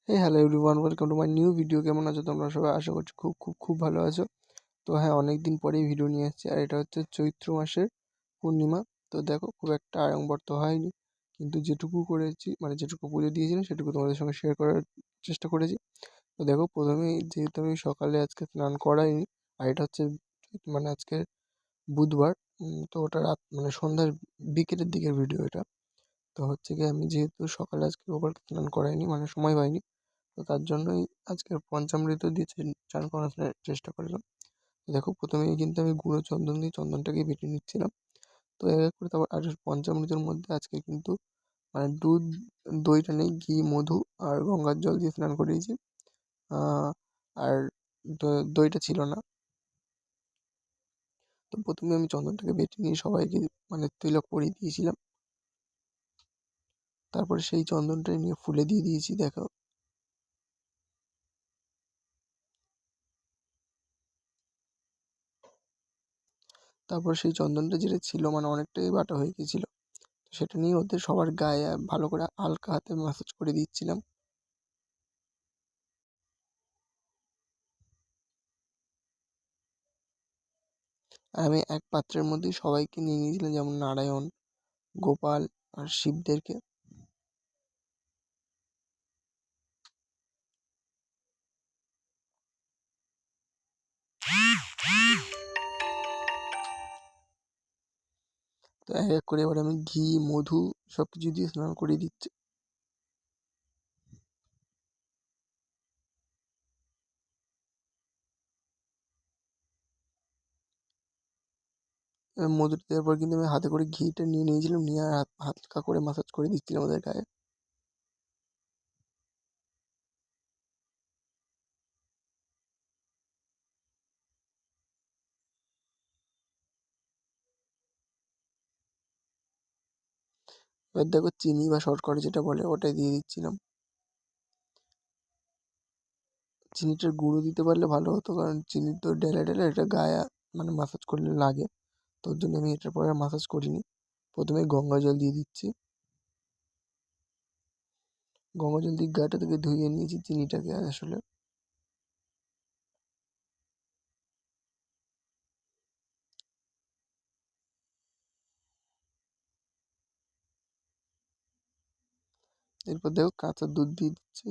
Hello everyone, welcome to my new video. কেমন আছো তোমরা সবাই? আশা করছি খুব খুব খুব ভালো আছো। তো হ্যাঁ, অনেক দিন পরেই ভিডিও নিয়ে এসেছি, আর এটা হচ্ছে চৈত্র মাসের পূর্ণিমা। তো দেখো, খুব একটা আড়ম্বর তো হয়নি, কিন্তু যেটুকু করেছি মানে যেটুকু পুজো দিয়েছিলাম সেটুকু তোমাদের সঙ্গে শেয়ার করার চেষ্টা করেছি। তো দেখো, প্রথমেই যেহেতু আমি সকালে আজকে স্নান করাইনি, আর এটা হচ্ছে আজকে বুধবার। তো ওটা রাত সন্ধ্যার বিকেলের দিকের ভিডিও এটা। তো হচ্ছে গিয়ে আমি যেহেতু সকালে আজকে গোপালকে স্নান করাইনি, সময় পাইনি, তো তার জন্যই আজকের পঞ্চামৃত দিয়ে চান করানোর চেষ্টা করলাম। তো দেখো, প্রথমেই কিন্তু আমি গুঁড়ো চন্দন দিয়ে চন্দনটাকে বেটে নিচ্ছিলাম। তো এক এক করে তারপর আর পঞ্চামৃতের মধ্যে আজকে কিন্তু দুধ, দইটা নেই, ঘি, মধু আর গঙ্গার জল দিয়ে স্নান করিয়েছি। আর দইটা ছিল না। তো প্রথমে আমি চন্দনটাকে বেটে নিয়ে সবাইকে তিলক পরিয়ে দিয়েছিলাম। তারপরে সেই চন্দনটা নিয়ে ফুলে দিয়ে দিয়েছি। দেখো, তারপর সেই চন্দনটা যেটা ছিল অনেকটাই বাটা হয়ে গেছিল, তো সেটা নিয়ে ওদের সবার গায়ে ভালো করে হালকা হাতে ম্যাসাজ করে দিচ্ছিলাম। আর আমি এক পাত্রের মধ্যেই সবাইকে নিয়ে নিয়েছিলাম, যেমন নারায়ণ, গোপাল আর শিবদেরকে। তো এক এক করে এবার আমি ঘি, মধু সব কিছু দিয়ে স্নান করিয়ে দিচ্ছি। মধুটা দেওয়ার পর কিন্তু আমি হাতে করে ঘিটা নিয়ে নিয়েছিলাম, নিয়ে আর হালকা করে ম্যাসাজ করে দিচ্ছিলাম ওদের গায়ে। এবার দেখো, চিনি বা শর্করা যেটা বলে ওটাই দিয়ে দিচ্ছিলাম। চিনিটার গুঁড়ো দিতে পারলে ভালো হতো, কারণ চিনি তো ঢেলে ঢেলে এটা গায়ে ম্যাসাজ করলে লাগে। তো ওর জন্য আমি এটার পরে আর ম্যাসাজ করিনি। প্রথমে গঙ্গা জল দিয়ে দিচ্ছি। গঙ্গা জল দিয়ে গাটা থেকে ধুয়ে নিয়েছি চিনিটাকে আসলে। এরপর দেখো, কাঁচা দুধ দিয়ে দিচ্ছি।